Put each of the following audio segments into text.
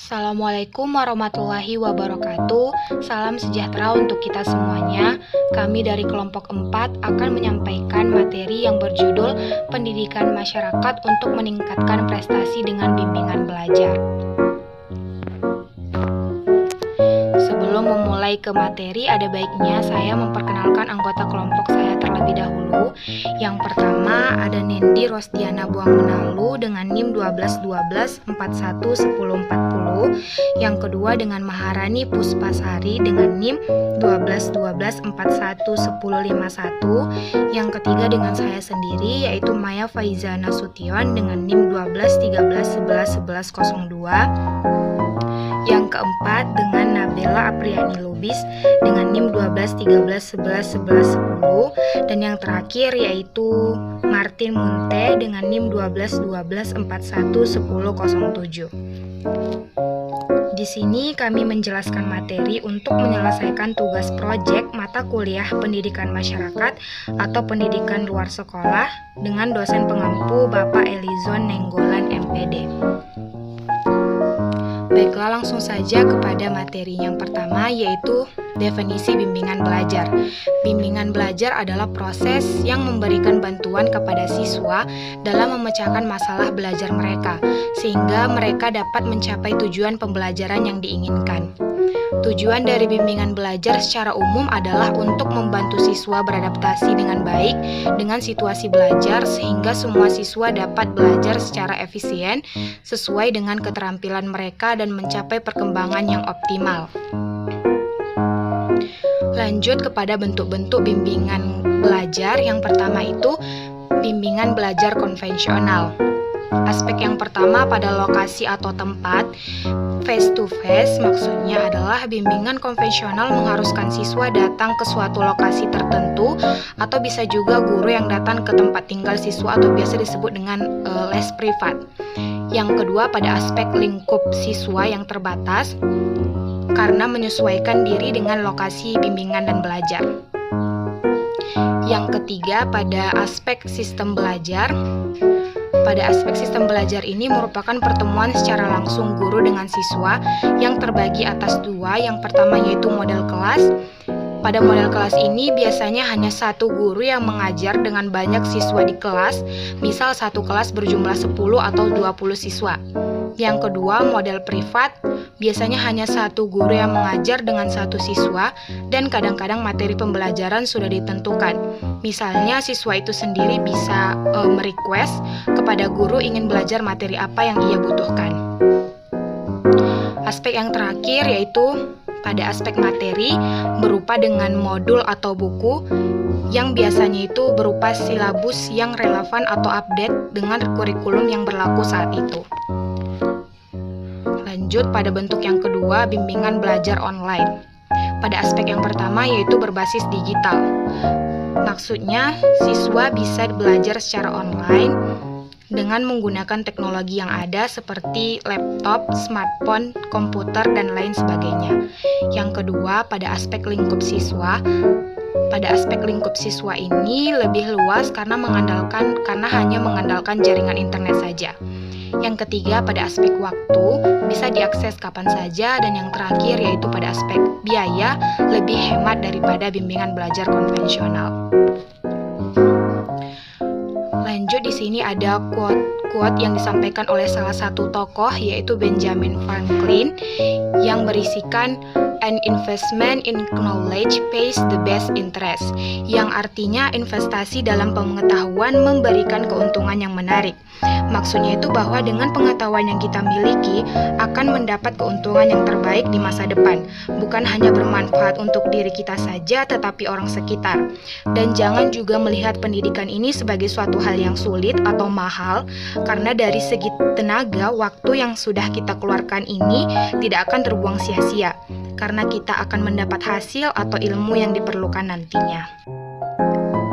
Assalamualaikum warahmatullahi wabarakatuh. Salam sejahtera untuk kita semuanya. Kami dari kelompok 4 akan menyampaikan materi yang berjudul Pendidikan Masyarakat untuk Meningkatkan Prestasi dengan Bimbingan Belajar. Sebelum memulai ke materi, ada baiknya saya memperkenalkan anggota kelompok saya terlebih dahulu. Yang pertama ada Nendi Rosdiana Buang Menalu dengan NIM 1212 41 10 40. Yang kedua dengan Maharani Puspasari dengan NIM 1212 41 10 51. Yang ketiga dengan saya sendiri yaitu Maya Faiza Nasution dengan NIM 12 13 11 11 02. Yang keempat dengan Nabila Apriani Lubis dengan NIM 12 13 11 11 10. Dan yang terakhir yaitu Martin Munte dengan NIM 12 12 41 10 07. Di sini kami menjelaskan materi untuk menyelesaikan tugas proyek mata kuliah pendidikan masyarakat atau pendidikan luar sekolah dengan dosen pengampu Bapak Elizon Nenggolan MPD. Baiklah, langsung saja kepada materi yang pertama, yaitu definisi bimbingan belajar. Bimbingan belajar adalah proses yang memberikan bantuan kepada siswa dalam memecahkan masalah belajar mereka, sehingga mereka dapat mencapai tujuan pembelajaran yang diinginkan. Tujuan dari bimbingan belajar secara umum adalah untuk membantu siswa beradaptasi dengan baik dengan situasi belajar sehingga semua siswa dapat belajar secara efisien sesuai dengan keterampilan mereka dan mencapai perkembangan yang optimal. Lanjut kepada bentuk-bentuk bimbingan belajar. Yang pertama itu bimbingan belajar konvensional. Aspek yang pertama pada lokasi atau tempat. Face to face maksudnya adalah bimbingan konvensional mengharuskan siswa datang ke suatu lokasi tertentu atau bisa juga guru yang datang ke tempat tinggal siswa atau biasa disebut dengan les privat. Yang kedua pada aspek lingkup siswa yang terbatas karena menyesuaikan diri dengan lokasi bimbingan dan belajar. Yang ketiga pada aspek sistem belajar. Pada aspek sistem belajar ini merupakan pertemuan secara langsung guru dengan siswa yang terbagi atas dua. Yang pertama yaitu model kelas. Pada model kelas ini biasanya hanya satu guru yang mengajar dengan banyak siswa di kelas, misal satu kelas berjumlah 10 atau 20 siswa. Yang kedua, model privat, biasanya hanya satu guru yang mengajar dengan satu siswa dan kadang-kadang materi pembelajaran sudah ditentukan. Misalnya siswa itu sendiri bisa merequest kepada guru ingin belajar materi apa yang ia butuhkan. Aspek yang terakhir yaitu pada aspek materi berupa dengan modul atau buku yang biasanya itu berupa silabus yang relevan atau update dengan kurikulum yang berlaku saat itu. Lanjut pada bentuk yang kedua, bimbingan belajar online. Pada aspek yang pertama yaitu berbasis digital. Maksudnya siswa bisa belajar secara online dengan menggunakan teknologi yang ada seperti laptop, smartphone, komputer, dan lain sebagainya. Yang kedua, pada aspek lingkup siswa. Pada aspek lingkup siswa ini lebih luas karena hanya mengandalkan jaringan internet saja. Yang ketiga, pada aspek waktu, bisa diakses kapan saja. Dan yang terakhir yaitu pada aspek biaya, lebih hemat daripada bimbingan belajar konvensional. Lanjut, di sini ada quote yang disampaikan oleh salah satu tokoh yaitu Benjamin Franklin yang berisikan an investment in knowledge pays the best interest, yang artinya investasi dalam pengetahuan memberikan keuntungan yang menarik. Maksudnya itu bahwa dengan pengetahuan yang kita miliki akan mendapat keuntungan yang terbaik di masa depan, bukan hanya bermanfaat untuk diri kita saja tetapi orang sekitar. Dan jangan juga melihat pendidikan ini sebagai suatu hal yang sulit atau mahal, karena dari segi tenaga, waktu yang sudah kita keluarkan ini tidak akan terbuang sia-sia, karena kita akan mendapat hasil atau ilmu yang diperlukan nantinya.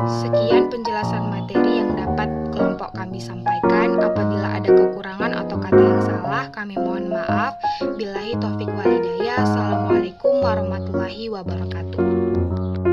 Sekian penjelasan materi yang dapat kelompok kami sampaikan. Apabila ada kekurangan atau kata yang salah, kami mohon maaf. Billahi taufik walhidayah. Assalamualaikum warahmatullahi wabarakatuh.